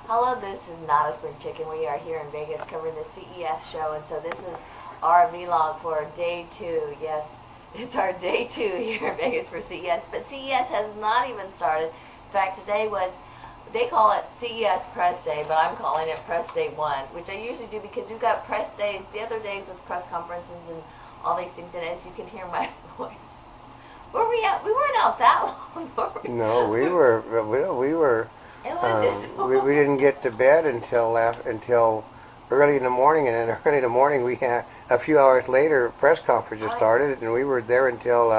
Hello, this is Notaspringchick, and we are here in Vegas covering the CES show, and so this is our vlog for day 2. Yes, it's our day 2 here in Vegas for CES, but CES has not even started. In fact, today was, they call it CES Press Day, but I'm calling it Press Day 1, which I usually do because we've got press days, the other days with press conferences and all these things, and as you can hear my voice. Where were we at? We weren't out that long, were we? No, we were. We didn't get to bed until early in the morning, and then early in the morning we had a few hours later press conferences started, and we were there until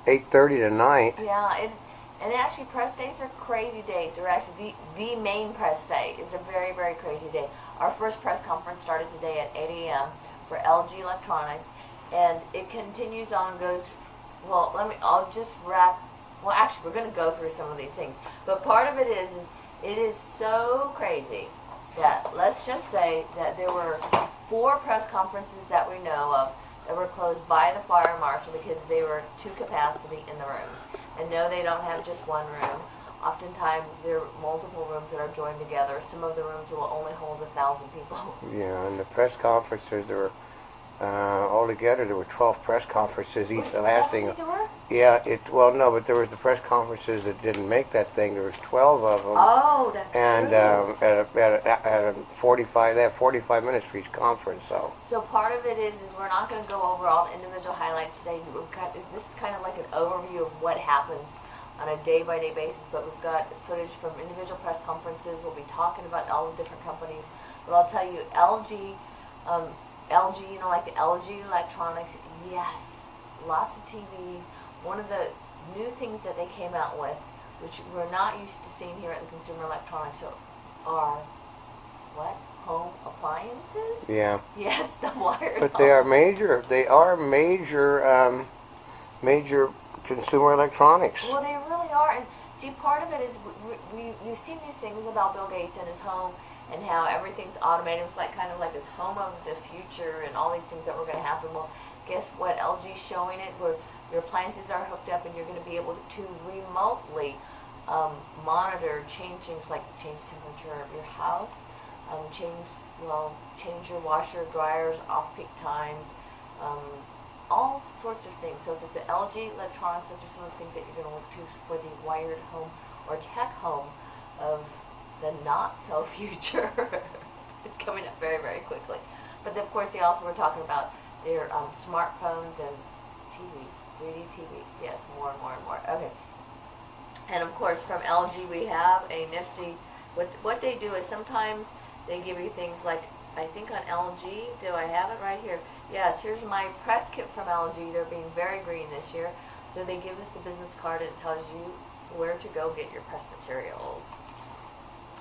8:30 tonight. Yeah, and actually press days are crazy days. They're actually the main press day is a very, very crazy day. Our first press conference started today at 8 a.m. for LG Electronics, and it continues on, goes. Well, I'll just wrap. Well, actually, we're going to go through some of these things. But part of it is so crazy that, let's just say that there were 4 press conferences that we know of that were closed by the fire marshal because they were to capacity in the rooms. And no, they don't have just one room. Oftentimes, there are multiple rooms that are joined together. Some of the rooms will only hold 1,000 people. Yeah, and the press conferences, there were altogether there were 12 press conferences, each lasting. Yeah, well, no, but there was the press conferences that didn't make that thing. There was 12 of them. Oh, that's true. At 45, they have 45 minutes for each conference. So part of it is we're not going to go over all the individual highlights today. This is kind of like an overview of what happens on a day-by-day basis, but we've got footage from individual press conferences. We'll be talking about all the different companies. But I'll tell you, LG, you know, like the LG Electronics, yes, lots of TVs. One of the new things that they came out with, which we're not used to seeing here at the Consumer Electronics Show, are, what? Home appliances? Yeah. Yes, the wired. But they are major. They are major consumer electronics. Well, they really are. And see, part of it is you've seen these things about Bill Gates and his home, and how everything's automated. It's like kind of like this home of the future and all these things that were going to happen. Well, guess what? LG's showing it where your appliances are hooked up and you're going to be able to remotely monitor, change things like change temperature of your house, change your washer, dryers, off-peak times, all sorts of things. So if it's an LG Electronics, those are some of the things that you're going to look to for the wired home or tech home of the not-so-future. It's coming up very, very quickly. But then, of course, they also were talking about their smartphones and TVs, 3D TVs. Yes, more and more and more. Okay. And, of course, from LG, we have a nifty, what they do is sometimes they give you things like, I think on LG, do I have it right here? Yes, here's my press kit from LG. They're being very green this year. So they give us a business card and it tells you where to go get your press materials.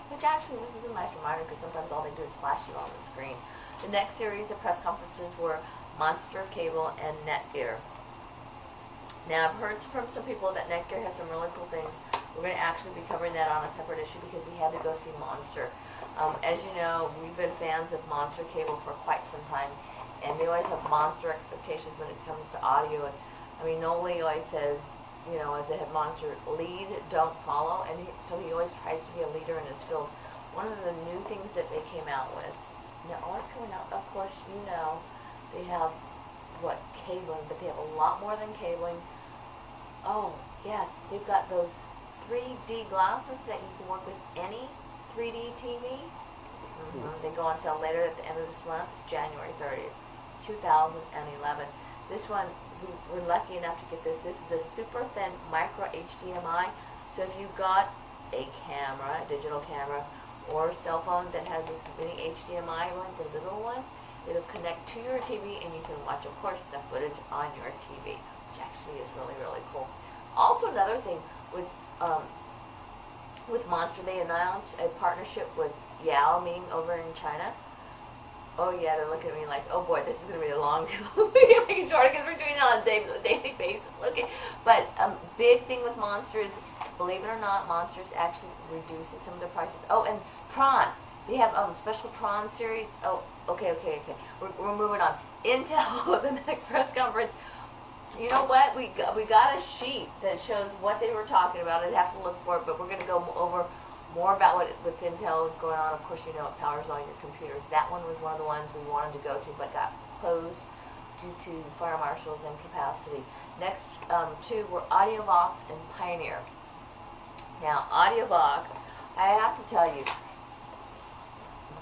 Which actually, this is a nice reminder because sometimes all they do is flash you on the screen. The next series of press conferences were Monster Cable and Netgear. Now, I've heard from some people that Netgear has some really cool things. We're going to actually be covering that on a separate issue because we had to go see Monster. As you know, we've been fans of Monster Cable for quite some time, and we always have monster expectations when it comes to audio. And I mean, Noli always says, you know, as a head monster, lead, don't follow, and so he always tries to be a leader in his field. One of the new things that they came out with, now what's coming out, of course, you know, they have, what, cabling, but they have a lot more than cabling. Oh, yes, they've got those 3D glasses that you can work with any 3D TV. They go on sale later at the end of this month, January 30th, 2011. This one, we're lucky enough to get this. This is a super thin micro HDMI. So if you've got a camera, a digital camera, or a cell phone that has this mini HDMI one, the little one, it'll connect to your TV and you can watch, of course, the footage on your TV, which actually is really, really cool. Also, another thing with Monster, they announced a partnership with Yao Ming over in China. Oh yeah, they're looking at me like, oh boy, this is going to be a long making short because we're doing it on a daily basis. Okay, but big thing with Monster is, believe it or not, Monster's actually reducing some of the prices. Oh, and Tron, they have special Tron series. Oh, okay. We're moving on. Intel, the next press conference. You know what? We got a sheet that shows what they were talking about. I'd have to look for it, but we're going to go over more about what with Intel is going on. Of course, you know it powers all your computers. That one was one of the ones we wanted to go to, but got closed due to fire marshals and capacity. Next two were AudioVox and Pioneer. Now, AudioVox, I have to tell you,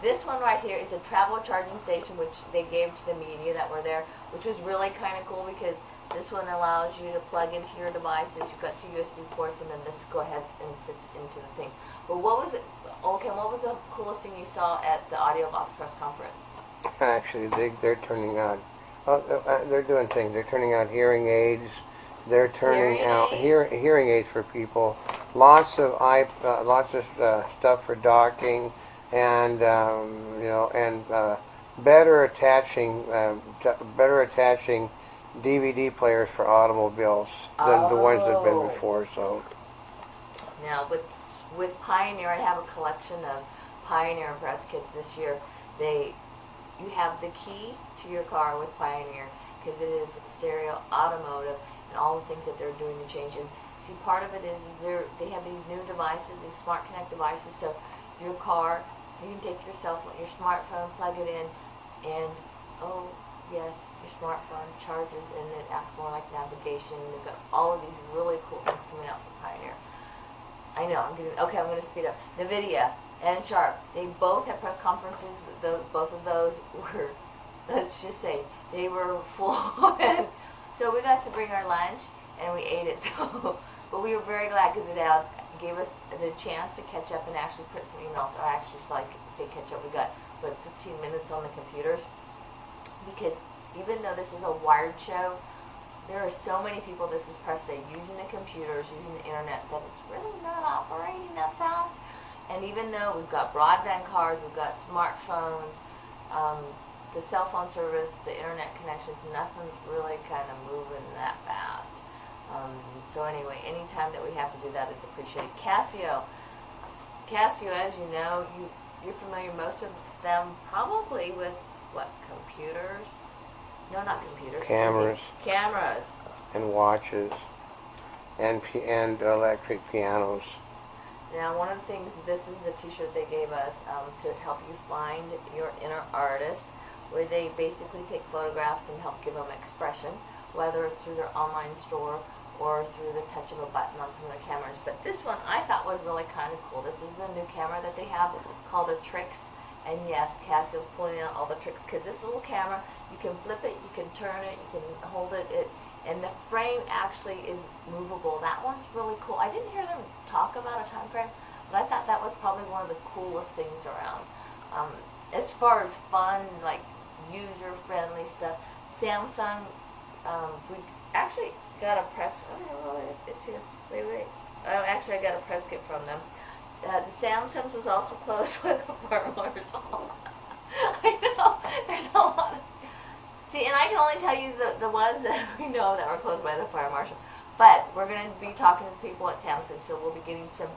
this one right here is a travel charging station, which they gave to the media that were there, which was really kind of cool because this one allows you to plug into your devices. You've got two USB ports, and then this go ahead and fits into the thing. But what was it? Okay, what was the coolest thing you saw at the AudioVox press conference? Actually, they're turning out. They're doing things. They're turning out hearing aids. They're turning out hearing aids for people. Lots of stuff for docking, and better attaching DVD players for automobiles than the ones that have been before. So now with Pioneer, I have a collection of Pioneer press kits this year. You have the key to your car with Pioneer because it is stereo automotive and all the things that they're doing to change. And see, part of it is they have these new devices, these smart connect devices. So your car, you can take your cell phone, your smartphone, plug it in, and oh yes, your smartphone charges and it acts more like navigation. They've got all of these really cool things coming out from Pioneer. I know, I'm going to speed up. NVIDIA and Sharp, they both had press conferences. Both of those were, let's just say, they were full. And so we got to bring our lunch, and we ate it. So, but we were very glad because it gave us the chance to catch up and actually put some emails, or actually, like, say catch up. We got, 15 minutes on the computers. Because even though this is a wired show, there are so many people, this is press day, using the computers, using the internet, that it's really not operating that fast. And even though we've got broadband cards, we've got smartphones, the cell phone service, the internet connections, nothing's really kind of moving that fast. So anyway, anytime that we have to do that, it's appreciated. Casio, as you know, you're familiar, most of them probably with, what, computers? No, not computers. cameras. Cameras. And watches. And electric pianos. Now, one of the things, this is the t-shirt they gave us to help you find your inner artist, where they basically take photographs and help give them expression, whether it's through their online store or through the touch of a button on some of their cameras. But this one I thought was really kind of cool. This is the new camera that they have called a Trix. And yes, Casio's pulling out all the tricks, because this little camera, you can flip it, you can turn it, you can hold it, and the frame actually is movable. That one's really cool. I didn't hear them talk about a time frame, but I thought that was probably one of the coolest things around. As far as fun, like user-friendly stuff, Samsung, we actually got a press, it's here, wait. Actually, I got a press kit from them. The Samsung's was also closed with the fire marshal. I know, there's a lot of... See, and I can only tell you the ones that we know that were closed by the fire marshal. But we're going to be talking to people at Samsung, so we'll be getting some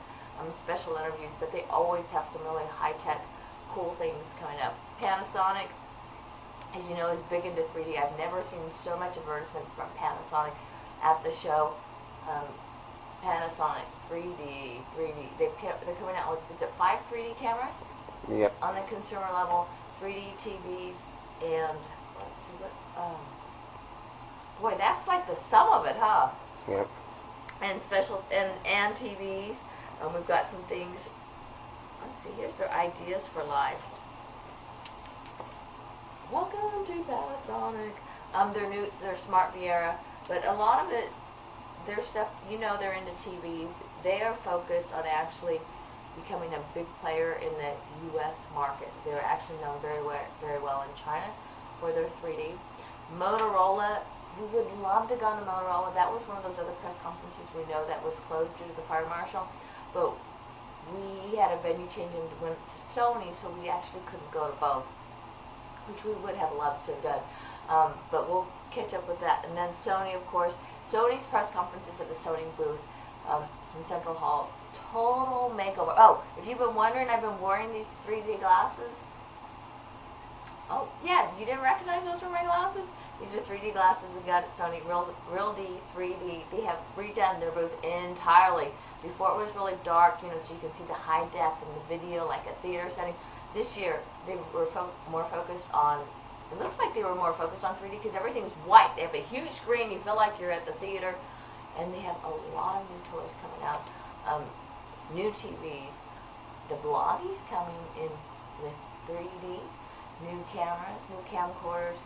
special interviews. But they always have some really high-tech, cool things coming up. Panasonic, as you know, is big into 3D. I've never seen so much advertisement from Panasonic at the show. Panasonic 3D. They're coming out with, is it 5 3D cameras? Yep. On the consumer level, 3D TVs, and let's see what. Boy, that's like the sum of it, huh? Yep. And special and TVs. We've got some things. Let's see. Here's their ideas for life. Welcome to Panasonic. Their Smart Viera, but a lot of it. Their stuff, you know, they're into TVs. They are focused on actually becoming a big player in the U.S. market. They're actually known very well in China for their 3D. Motorola, we would love to go to Motorola. That was one of those other press conferences we know that was closed due to the fire marshal. But we had a venue change and went to Sony, so we actually couldn't go to both, which we would have loved to have done. But we'll catch up with that. And then Sony, of course. Sony's press conferences at the Sony booth in Central Hall. Total makeover. Oh, if you've been wondering, I've been wearing these 3D glasses. Oh, yeah, you didn't recognize those were my glasses? These are 3D glasses we got at Sony, Real D 3D. They have redone their booth entirely. Before it was really dark, you know, so you can see the high def in the video, like a theater setting. This year, they were more focused on, it looks like they were more focused on 3D because everything's white. They have a huge screen. You feel like you're at the theater. And they have a lot of new toys coming out. New TVs. The Blotty's coming in with 3D. New cameras, new camcorders.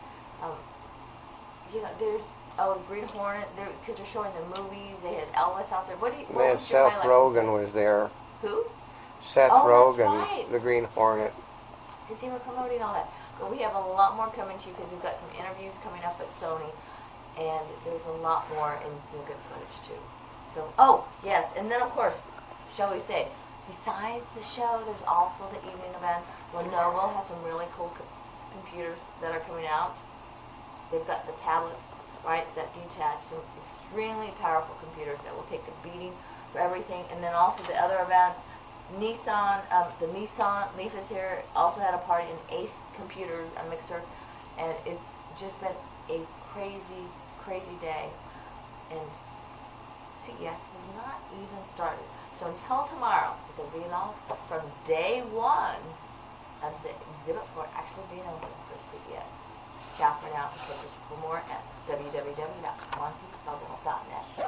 You know, there's Green Hornet. Because they're showing the movies. They had Elvis out there. What Man, was your Seth highlight? Rogen was there. Who? Seth Oh, Rogen, that's right. the Green Hornet. Because they were promoting all that. But we have a lot more coming to you because we've got some interviews coming up at Sony. And there's a lot more in good footage too. So, oh, yes. And then, of course, shall we say, besides the show, there's also the evening events. Lenovo has some really cool computers that are coming out. They've got the tablets, right, that detach. Some extremely powerful computers that will take the beating for everything. And then also the other events. Nissan, the Nissan Leaf is here, also had a party in Ace Computers, a mixer, and it's just been a crazy, crazy day, and CES has not even started. So until tomorrow, the relaunch from day one of the exhibit floor actually being open for CES. Ciao for now. For more at www.montybubble.net.